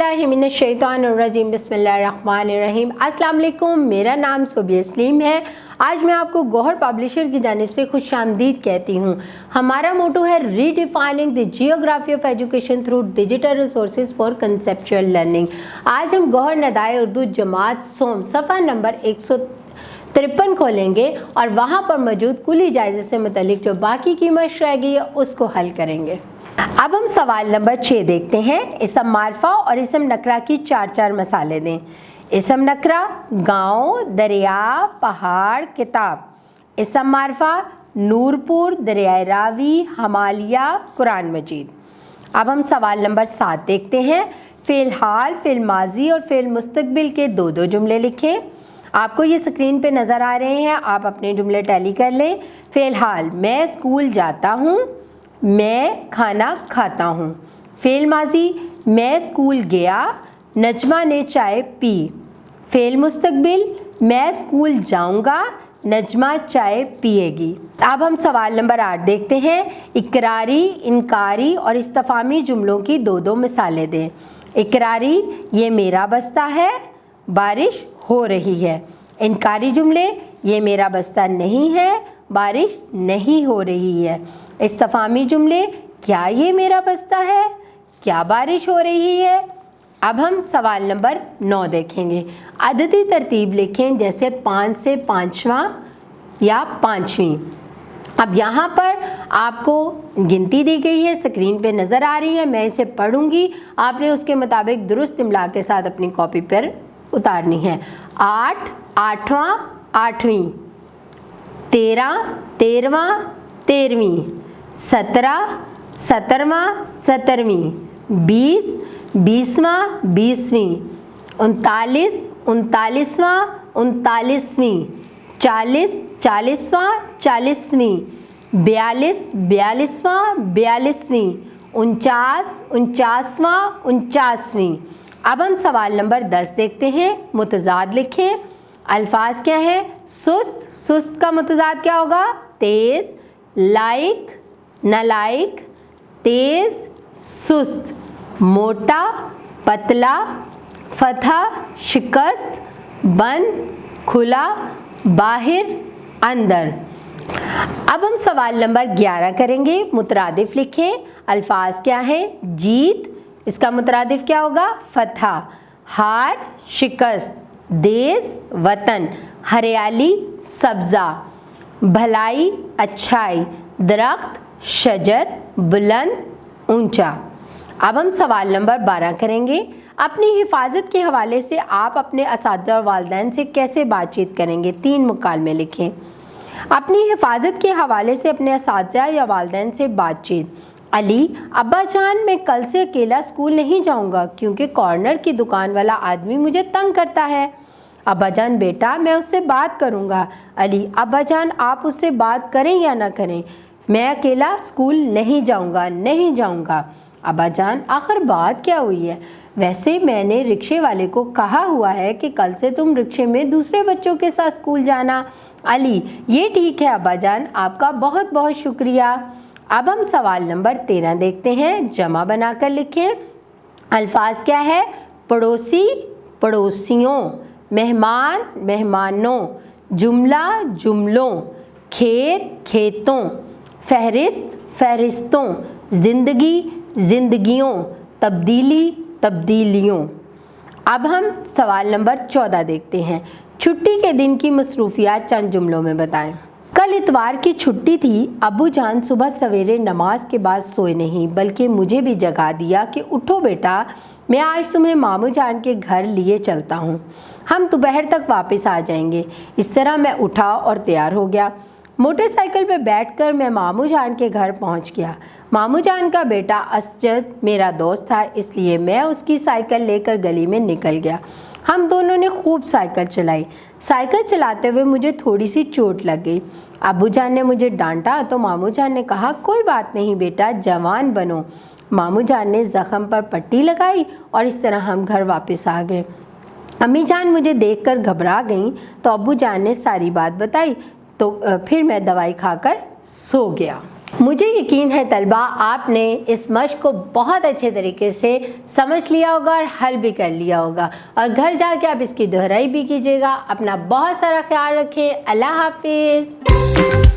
औज़ुबिल्लाहिमिनश्शैतानिर्रजीम बिस्मिल्लाहिर्रहमानिर्रहीम। अस्सलाम वालेकुम, मेरा नाम सोबिया सलीम है। आज मैं आपको गौहर पब्लिशर की जानिब से खुशामदीद कहती हूँ। हमारा मोटो है redefining the geography of education through digital resources for conceptual learning. आज हम गौहर नदाए उर्दू जमात सोम सफ़ा नंबर 153 खोलेंगे और वहाँ पर मौजूद कुली जायज़े से मुतल्लिक जो बाकी की मशक़ रह गई है उसको हल करेंगे। अब हम सवाल नंबर 6 देखते हैं। इसम मारफा और इसम नकरा की चार मसाले दें। इसम नकरा गाँव, दरिया, पहाड़, किताब। इसम मारफा नूरपुर, दरियाए रावी, हमालिया, कुरान मजीद। अब हम सवाल नंबर 7 देखते हैं। फ़िल हाल, फ़िल माजी और फ़िल मुस्तकबिल के दो जुमले लिखें। आपको ये स्क्रीन पे नज़र आ रहे हैं, आप अपने जुमले टैली कर लें। फ़िल हाल, मैं स्कूल जाता हूँ, मैं खाना खाता हूँ। फ़ेल माजी, मैं स्कूल गया, नजमा ने चाय पी। फ़ेल मुस्तकबिल, मैं स्कूल जाऊँगा, नजमा चाय पिएगी। अब हम सवाल नंबर 8 देखते हैं। इकरारी, इनकारी और इस्तफामी जुमलों की दो मिसालें दें। इकरारी, ये मेरा बस्ता है, बारिश हो रही है। इनकारी जुमले, ये मेरा बस्ता नहीं है, बारिश नहीं हो रही है। इस्तफामी जुमले, क्या ये मेरा बस्ता है, क्या बारिश हो रही है। अब हम सवाल नंबर 9 देखेंगे। अददी तरतीब लिखें, जैसे 5 से 5वां या 5वीं। अब यहाँ पर आपको गिनती दी गई है, स्क्रीन पे नज़र आ रही है, मैं इसे पढ़ूंगी, आपने उसके मुताबिक दुरुस्त इमला के साथ अपनी कॉपी पर उतारनी है। 8, 8वां, 8वीं। 13, 13वां, 13वीं। 17, 17वां, 17वीं। 20, 20वां, 20वीं। 39, 39वां, 39वीं। 40, 40वां, 40वीं। 42, 42वां, 42वीं। 49, 49वां, 49वीं। अब हम सवाल नंबर 10 देखते हैं। मुतज़ाद लिखें। अल्फाज क्या है? सुस्त, सुस्त का मुतज़ाद क्या होगा? तेज़। लाइक, नालाइक, तेज़, सुस्त। मोटा, पतला, फतह, शिकस्त, बंद, खुला, बाहर, अंदर। अब हम सवाल नंबर 11 करेंगे। मुतरादिफ लिखें। अल्फाज क्या है? जीत, इसका मुतरादिफ क्या होगा? फतह। हार, शिकस्त। देश, वतन। हरियाली, सब्ज़ा। भलाई, अच्छाई। दरख्त, शजर। बुलंद, ऊंचा। अब हम सवाल नंबर 12 करेंगे। अपनी हिफाजत के हवाले से आप अपने असातिज़ा और वालिदैन से कैसे बातचीत करेंगे? 3 मुकालमे लिखें। अपनी हिफाजत के हवाले से अपने असातिज़ा या वालिदैन से बातचीत। अली, अब्बा जान, मैं कल से अकेला स्कूल नहीं जाऊंगा क्योंकि कॉर्नर की दुकान वाला आदमी मुझे तंग करता है। अब्बा जान, बेटा मैं उससे बात करूंगा। अली, अब्बा जान आप उससे बात करें या ना करें, मैं अकेला स्कूल नहीं जाऊंगा, नहीं जाऊंगा। अब्बा जान, आखिर बात क्या हुई है? वैसे मैंने रिक्शे वाले को कहा हुआ है कि कल से तुम रिक्शे में दूसरे बच्चों के साथ स्कूल जाना। अली, ये ठीक है अब्बा जान, आपका बहुत बहुत शुक्रिया। अब हम सवाल नंबर 13 देखते हैं। जमा बनाकर लिखें। अल्फाज क्या है? पड़ोसी, पड़ोसियों। मेहमान, मेहमानों। जुमला, जुमलों। खेत, खेतों। फहरिस्त, फहरिस्तों। ज़िंदगी, ज़िंदगियों। तब्दीली, तब्दीलियों। अब हम सवाल नंबर 14 देखते हैं। छुट्टी के दिन की मसरूफियात चंद जुमलों में बताएं। कल इतवार की छुट्टी थी। अबू जान सुबह सवेरे नमाज के बाद सोए नहीं बल्कि मुझे भी जगा दिया कि उठो बेटा, मैं आज तुम्हें मामू जान के घर लिए चलता हूँ, हम दोपहर तक वापस आ जाएंगे। इस तरह मैं उठा और तैयार हो गया। मोटरसाइकिल पर बैठकर मैं मामू जान के घर पहुँच गया। मामू जान का बेटा असजद मेरा दोस्त था, इसलिए मैं उसकी साइकिल लेकर गली में निकल गया। हम दोनों ने खूब साइकिल चलाई। साइकिल चलाते हुए मुझे थोड़ी सी चोट लग गई। अबू जान ने मुझे डांटा तो मामू जान ने कहा, कोई बात नहीं बेटा, जवान बनो। मामू जान ने ज़ख़म पर पट्टी लगाई और इस तरह हम घर वापस आ गए। अम्मी जान मुझे देखकर घबरा गईं तो अबू जान ने सारी बात बताई तो फिर मैं दवाई खाकर सो गया। मुझे यकीन है तलबा आपने इस मश्क को बहुत अच्छे तरीके से समझ लिया होगा और हल भी कर लिया होगा, और घर जाके आप इसकी दोहराई भी कीजिएगा। अपना बहुत सारा ख्याल रखें। अल्लाह हाफिज़।